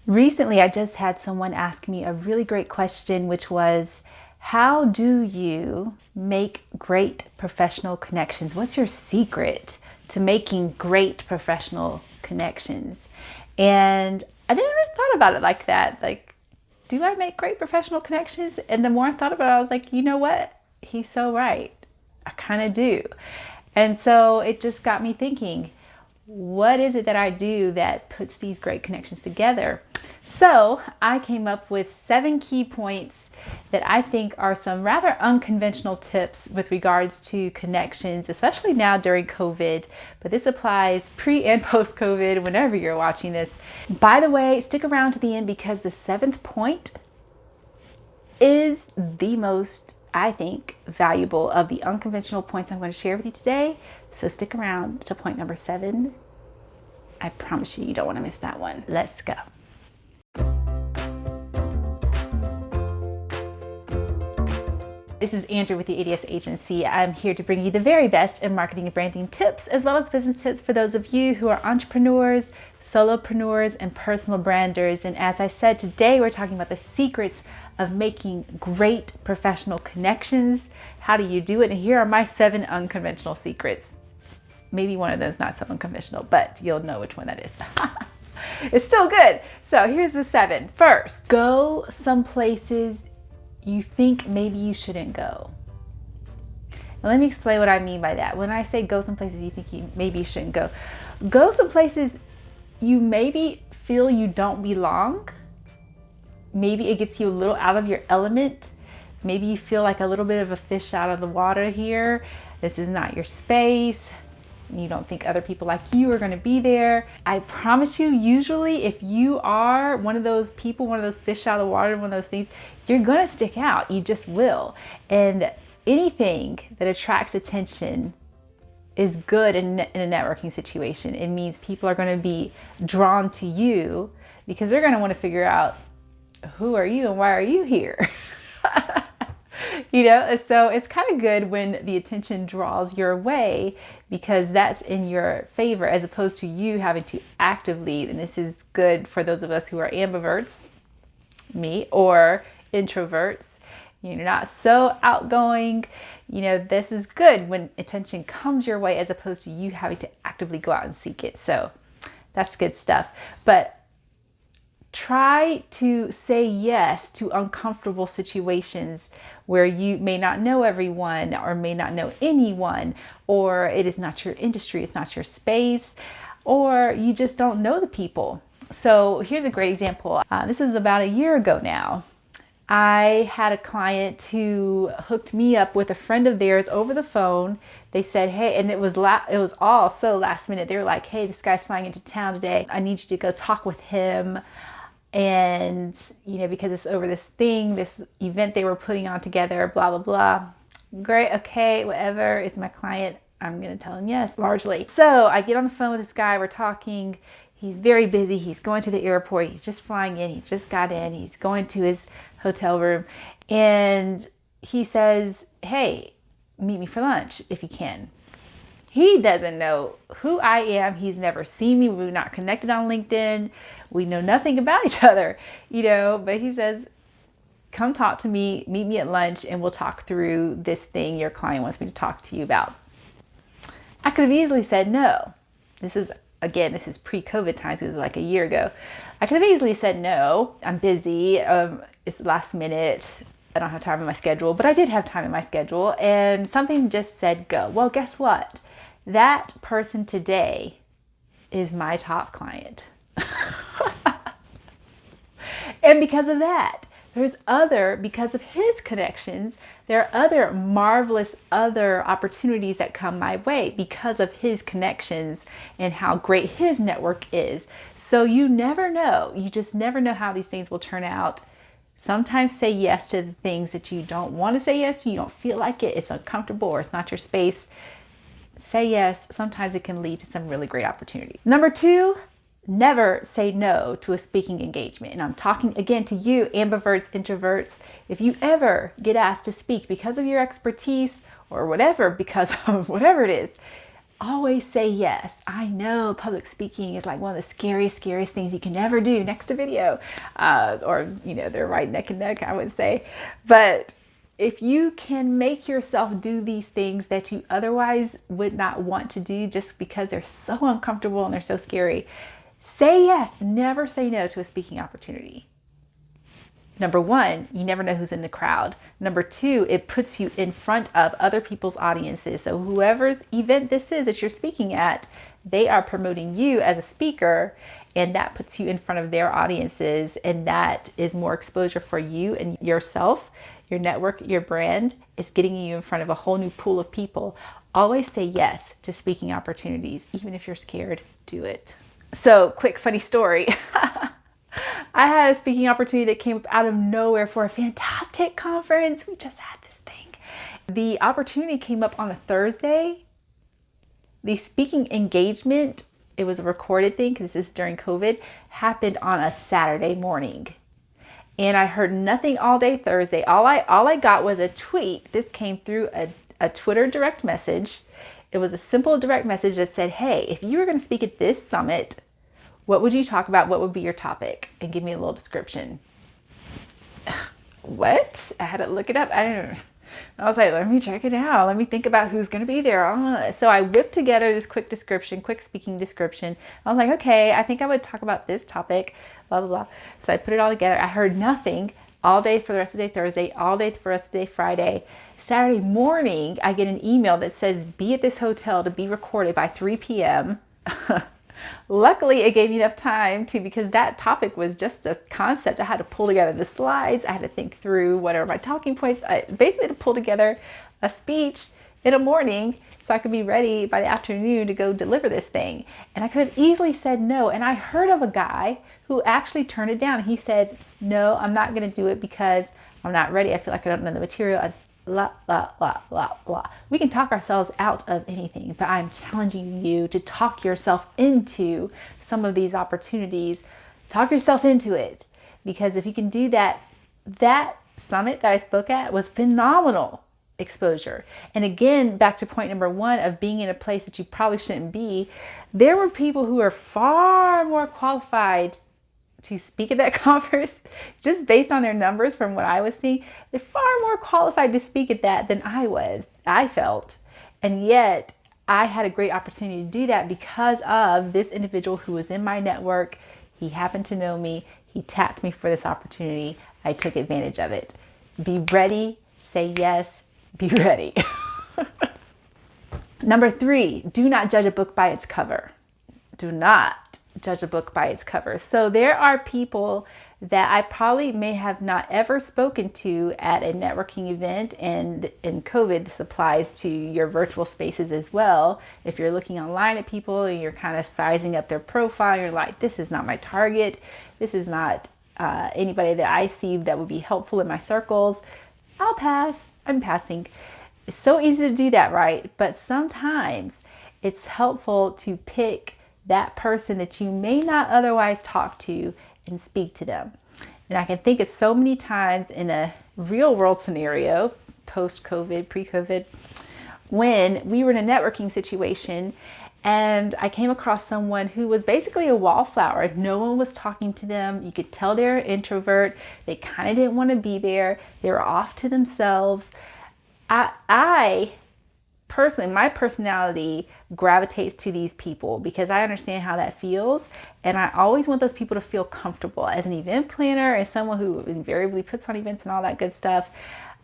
Recently, I just had someone ask me a really great question, which was, how do you make great professional connections? What's your secret to making great professional connections? And I never thought about it like that. Like, do I make great professional connections? And the more I thought about it, I was like, you know what? He's so right. I kind of do. And so it just got me thinking, what is it that I do that puts these great connections together? So I came up with 7 key points that I think are some rather unconventional tips with regards to connections, especially now during COVID, but this applies pre and post COVID whenever you're watching this. By the way, stick around to the end because the 7th point is the most, I think, valuable of the unconventional points I'm going to share with you today. So stick around to point number 7. I promise you don't want to miss that one. Let's go. This is Andrea with the A.D.S agency. I'm here to bring you the very best in marketing and branding tips, as well as business tips for those of you who are entrepreneurs, solopreneurs, and personal branders. And as I said, today we're talking about the secrets of making great professional connections. How do you do it? And here are my 7 unconventional secrets. Maybe one of those not so unconventional, but you'll know which one that is. It's still good. So here's the 7. First, go some places you think maybe you shouldn't go. Now, let me explain what I mean by that. When I say go some places you think maybe you shouldn't go, go some places you maybe feel you don't belong. Maybe it gets you a little out of your element. Maybe you feel like a little bit of a fish out of the water here. This is not your space. You don't think other people like you are going to be there. I promise you, usually if you are one of those people, one of those fish out of the water, one of those things, you're going to stick out. You just will. And anything that attracts attention is good in a networking situation. It means people are going to be drawn to you because they're going to want to figure out, who are you and why are you here? So it's kind of good when the attention draws your way because that's in your favor as opposed to you having to actively, and this is good for those of us who are ambiverts, me, or introverts, you're not so outgoing. This is good when attention comes your way as opposed to you having to actively go out and seek it. So that's good stuff. But try to say yes to uncomfortable situations where you may not know everyone or may not know anyone, or it is not your industry, it's not your space, or you just don't know the people. So here's a great example. This is about a year ago now. I had a client who hooked me up with a friend of theirs over the phone. They said, hey, and it was all so last minute. They were like, hey, this guy's flying into town today. I need you to go talk with him. And, because it's over this event they were putting on together, blah, blah, blah. Great. Okay. Whatever. It's my client. I'm going to tell him yes, largely. So I get on the phone with this guy. We're talking. He's very busy. He's going to the airport. He's just flying in. He just got in. He's going to his hotel room. And he says, hey, meet me for lunch if you can. He doesn't know who I am. He's never seen me. We're not connected on LinkedIn. We know nothing about each other, but he says, come talk to me, meet me at lunch, and we'll talk through this thing your client wants me to talk to you about. I could have easily said no. This is pre-COVID times. It was like a year ago. I could have easily said no. I'm busy. It's last minute. I don't have time in my schedule, but I did have time in my schedule. And something just said go. Well, guess what? That person today is my top client. And because of that, because of his connections, there are other marvelous opportunities that come my way because of his connections and how great his network is. So you never know. You just never know how these things will turn out. Sometimes say yes to the things that you don't want to say yes to. You don't feel like it. It's uncomfortable or it's not your space. Say yes. Sometimes it can lead to some really great opportunity. Number 2, never say no to a speaking engagement. And I'm talking again to you, ambiverts, introverts. If you ever get asked to speak because of your expertise or whatever, because of whatever it is, always say yes. I know public speaking is like one of the scariest things you can ever do next to video. Or, they're right neck and neck, I would say. But if you can make yourself do these things that you otherwise would not want to do just because they're so uncomfortable and they're so scary, say yes. Never say no to a speaking opportunity. Number one, you never know who's in the crowd. Number two, it puts you in front of other people's audiences. So whoever's event this is that you're speaking at, they are promoting you as a speaker, and that puts you in front of their audiences, and that is more exposure for you and yourself. Your network, your brand is getting you in front of a whole new pool of people. Always say yes to speaking opportunities. Even if you're scared, do it. So, quick funny story. I had a speaking opportunity that came up out of nowhere for a fantastic conference. We just had this thing. The opportunity came up on a Thursday. The speaking engagement, it was a recorded thing because this is during COVID, happened on a Saturday morning. And I heard nothing all day Thursday. All I got was a tweet. This came through a Twitter direct message. It was a simple direct message that said, hey, if you were going to speak at this summit, what would you talk about? What would be your topic? And give me a little description. What? I had to look it up. I was like, let me check it out. Let me think about who's going to be there. So I whipped together this quick speaking description. I was like, okay, I think I would talk about this topic, blah, blah, blah. So I put it all together. I heard nothing all day for the rest of the day Thursday, all day for the rest of the day Friday. Saturday morning, I get an email that says, be at this hotel to be recorded by 3 p.m. Luckily, it gave me enough time because that topic was just a concept. I had to pull together the slides. I had to think through what are my talking points. I basically had to pull together a speech in the morning so I could be ready by the afternoon to go deliver this thing. And I could have easily said no. And I heard of a guy who actually turned it down. He said, no, I'm not going to do it because I'm not ready. I feel like I don't know the material. Blah, blah, blah, blah, blah. We can talk ourselves out of anything, but I'm challenging you to talk yourself into some of these opportunities. Talk yourself into it, because if you can do that, that summit that I spoke at was phenomenal exposure. And again, back to point number one of being in a place that you probably shouldn't be, there were people who are far more qualified to speak at that conference, just based on their numbers from what I was seeing. They're far more qualified to speak at that than I felt. And yet I had a great opportunity to do that because of this individual who was in my network. He happened to know me. He tapped me for this opportunity. I took advantage of it. Be ready. Say yes. Be ready. Number 3, do not judge a book by its cover. Do not judge a book by its cover. So there are people that I probably may have not ever spoken to at a networking event, and in COVID, this applies to your virtual spaces as well. If you're looking online at people and you're kind of sizing up their profile, you're like, this is not my target. This is not anybody that I see that would be helpful in my circles. I'll pass. I'm passing. It's so easy to do that, right? But sometimes it's helpful to pick that person that you may not otherwise talk to and speak to them. And I can think of so many times in a real world scenario, post-COVID, pre-COVID, when we were in a networking situation and I came across someone who was basically a wallflower. No one was talking to them. You could tell they're an introvert. They kind of didn't want to be there. They were off to themselves. I personally, my personality gravitates to these people because I understand how that feels. And I always want those people to feel comfortable. As an event planner and someone who invariably puts on events and all that good stuff,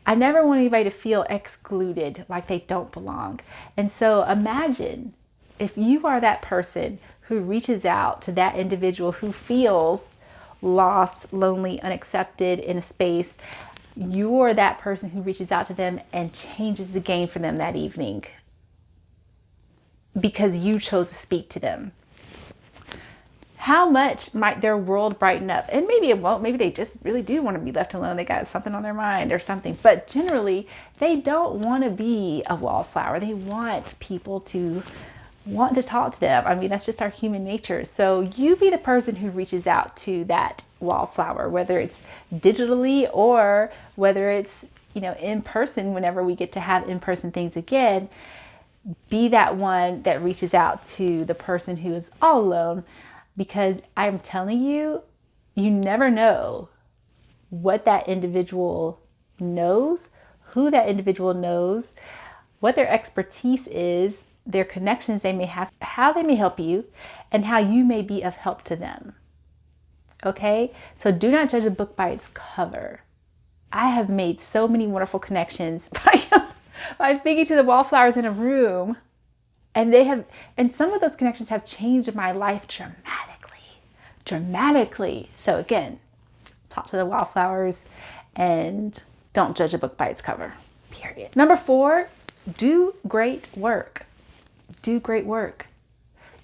I never want anybody to feel excluded, like they don't belong. And so imagine if you are that person who reaches out to that individual who feels lost, lonely, unaccepted in a space. You're that person who reaches out to them and changes the game for them that evening because you chose to speak to them. How much might their world brighten up? And maybe it won't. Maybe they just really do want to be left alone. They got something on their mind or something. But generally, they don't want to be a wallflower. They want people to want to talk to them. I mean, that's just our human nature. So you be the person who reaches out to that wallflower, whether it's digitally or whether it's, in person, whenever we get to have in-person things again. Be that one that reaches out to the person who is all alone, because I'm telling you, you never know what that individual knows, who that individual knows, what their expertise is, their connections they may have, how they may help you, and how you may be of help to them. Okay? So do not judge a book by its cover. I have made so many wonderful connections by speaking to the wallflowers in a room, and some of those connections have changed my life dramatically. So again, talk to the wallflowers and don't judge a book by its cover, period. Number 4, do great work. Do great work.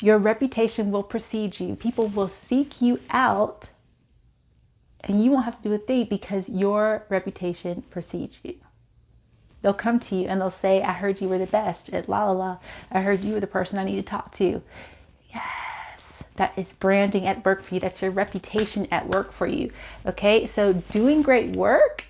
Your reputation will precede you. People will seek you out and you won't have to do a thing because your reputation precedes you. They'll come to you and they'll say, I heard you were the best at la la la. I heard you were the person I need to talk to. Yes, that is branding at work for you. That's your reputation at work for you. Okay, so doing great work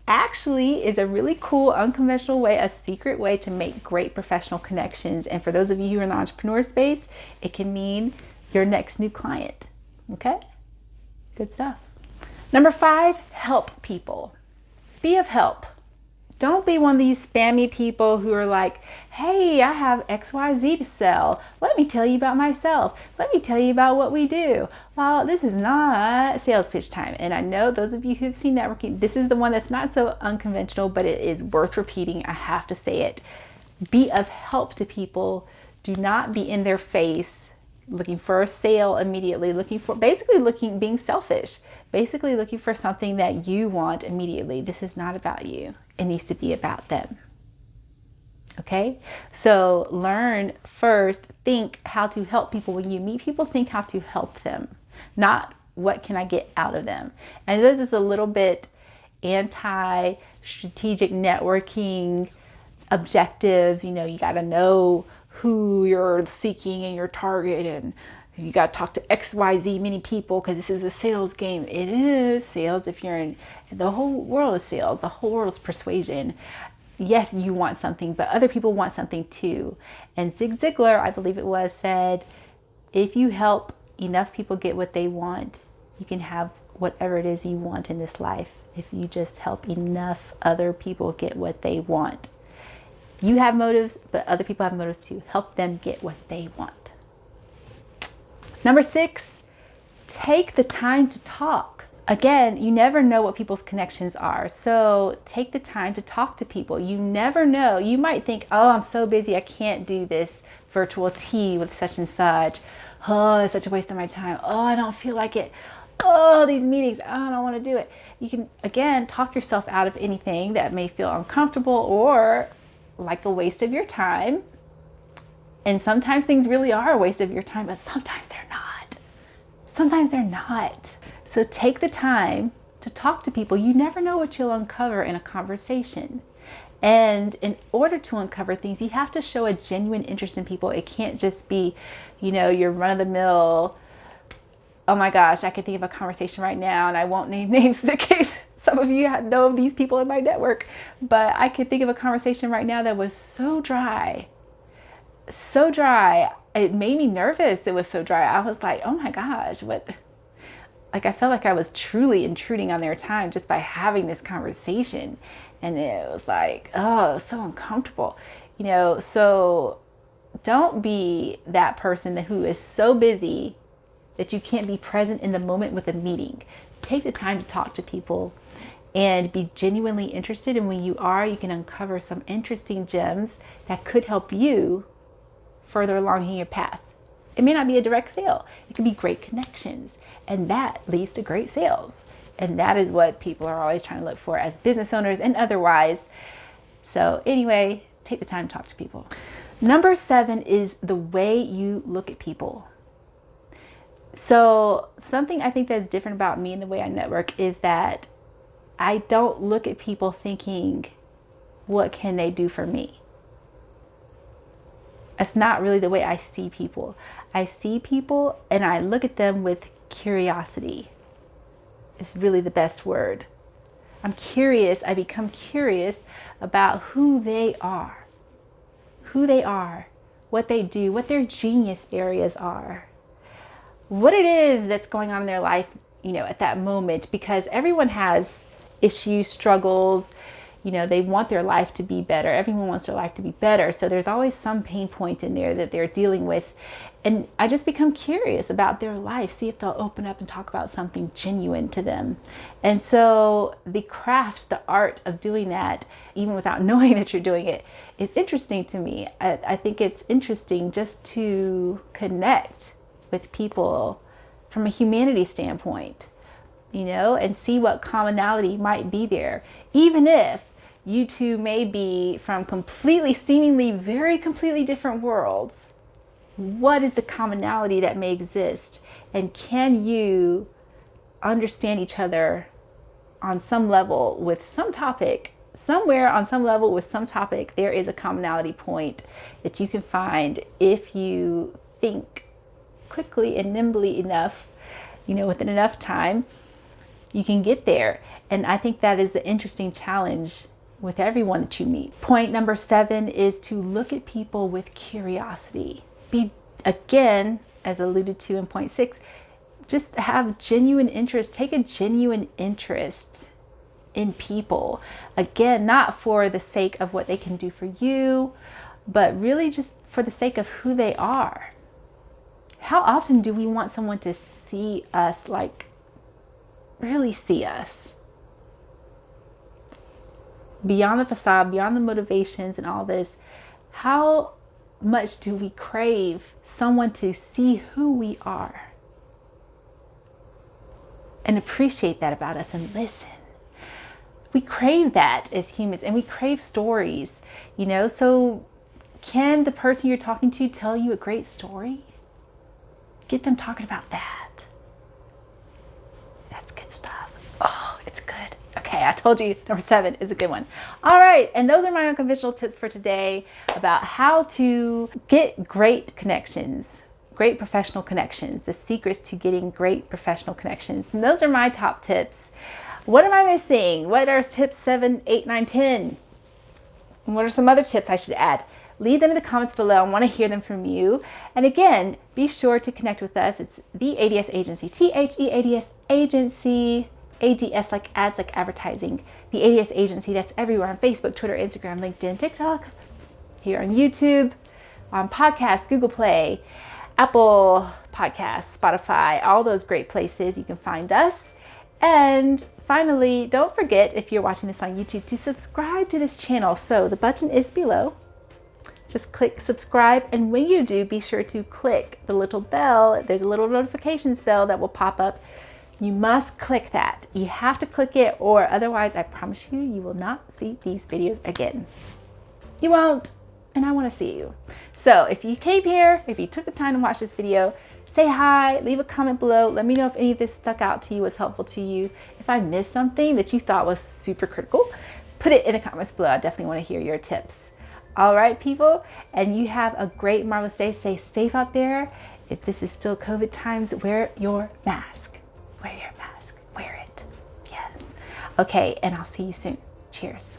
actually is a really cool, unconventional way, a secret way to make great professional connections. And for those of you who are in the entrepreneur space, it can mean your next new client. Okay, good stuff. Number 5, help people. Be of help. Don't be one of these spammy people who are like, hey, I have XYZ to sell. Let me tell you about myself. Let me tell you about what we do. Well, this is not sales pitch time. And I know those of you who've seen networking, this is the one that's not so unconventional, but it is worth repeating. I have to say it. Be of help to people. Do not be in their face looking for a sale immediately, being selfish, basically looking for something that you want immediately. This is not about you. It needs to be about them. Okay? So learn first, think how to help people. When you meet people, think how to help them, not what can I get out of them. And this is a little bit anti-strategic networking objectives. You got to know who you're seeking and your target, and you got to talk to XYZ many people because this is a sales game. It is sales if you're in the whole world of sales. The whole world is persuasion. Yes, you want something, but other people want something too. And Zig Ziglar, I believe it was, said, if you help enough people get what they want, you can have whatever it is you want in this life. If you just help enough other people get what they want. You have motives, but other people have motives too. Help them get what they want. Number 6, take the time to talk. Again, you never know what people's connections are. So take the time to talk to people. You never know. You might think, oh, I'm so busy. I can't do this virtual tea with such and such. Oh, it's such a waste of my time. Oh, I don't feel like it. Oh, these meetings. Oh, I don't want to do it. You can, again, talk yourself out of anything that may feel uncomfortable or like a waste of your time. And sometimes things really are a waste of your time, but sometimes they're not. Sometimes they're not. So take the time to talk to people. You never know what you'll uncover in a conversation. And in order to uncover things, you have to show a genuine interest in people. It can't just be, your run-of-the-mill, oh my gosh, I can think of a conversation right now, and I won't name names in case some of you know of these people in my network, but I could think of a conversation right now that was so dry. So dry. It made me nervous. It was so dry. I was like, oh my gosh, what? Like, I felt like I was truly intruding on their time just by having this conversation. And it was like, oh, it was so uncomfortable. So don't be that person who is so busy that you can't be present in the moment with a meeting. Take the time to talk to people and be genuinely interested. And when you are, you can uncover some interesting gems that could help you further along in your path. It may not be a direct sale. It could be great connections, and that leads to great sales. And that is what people are always trying to look for as business owners and otherwise. So anyway, take the time to talk to people. Number 7 is the way you look at people. So something I think that's different about me and the way I network is that I don't look at people thinking, what can they do for me? That's not really the way I see people. I see people and I look at them with curiosity. It's really the best word. I'm curious. I become curious about who they are. who they are, what they do, what their genius areas are, what it is that's going on in their life, at that moment, because everyone has issues, struggles, they want their life to be better. Everyone wants their life to be better. So there's always some pain point in there that they're dealing with. And I just become curious about their life, see if they'll open up and talk about something genuine to them. And so the craft, the art of doing that, even without knowing that you're doing it, is interesting to me. I think it's interesting just to connect with people from a humanity standpoint, and see what commonality might be there. Even if you two may be from seemingly very completely different worlds, what is the commonality that may exist? And can you understand each other on some level with some topic? Somewhere on some level with some topic, there is a commonality point that you can find if you think quickly and nimbly enough, within enough time, you can get there. And I think that is the interesting challenge with everyone that you meet. Point number 7 is to look at people with curiosity. Be, again, as alluded to in point 6, just have genuine interest. Take a genuine interest in people. Again, not for the sake of what they can do for you, but really just for the sake of who they are. How often do we want someone to see us, like really see us? Beyond the facade, beyond the motivations and all this, how much do we crave someone to see who we are and appreciate that about us and listen? We crave that as humans, and we crave stories, so can the person you're talking to tell you a great story? Get them talking about that. That's good stuff. Oh, it's good. Okay, I told you number 7 is a good one. All right, and those are my unconventional tips for today about how to get great connections, great professional connections, the secrets to getting great professional connections. And those are my top tips. What am I missing? What are tips 7, 8, 9, 10? And what are some other tips I should add? Leave them in the comments below. I want to hear them from you. And again, be sure to connect with us. It's the A.D.S Agency, THEADS Agency, A.D.S like ads, like advertising. The A.D.S Agency, that's everywhere on Facebook, Twitter, Instagram, LinkedIn, TikTok, here on YouTube, on podcasts, Google Play, Apple Podcasts, Spotify, all those great places you can find us. And finally, don't forget, if you're watching this on YouTube, to subscribe to this channel. So the button is below. Just click subscribe, and when you do, be sure to click the little bell. There's a little notifications bell that will pop up. You must click that. You have to click it, or otherwise, I promise you, you will not see these videos again. You won't, and I want to see you. So if you came here, if you took the time to watch this video, say hi, leave a comment below. Let me know if any of this stuck out to you, was helpful to you. If I missed something that you thought was super critical, put it in the comments below. I definitely want to hear your tips. All right, people, and you have a great, marvelous day. Stay safe out there. If this is still COVID times, wear your mask. Wear your mask. Wear it. Yes. Okay, and I'll see you soon. Cheers.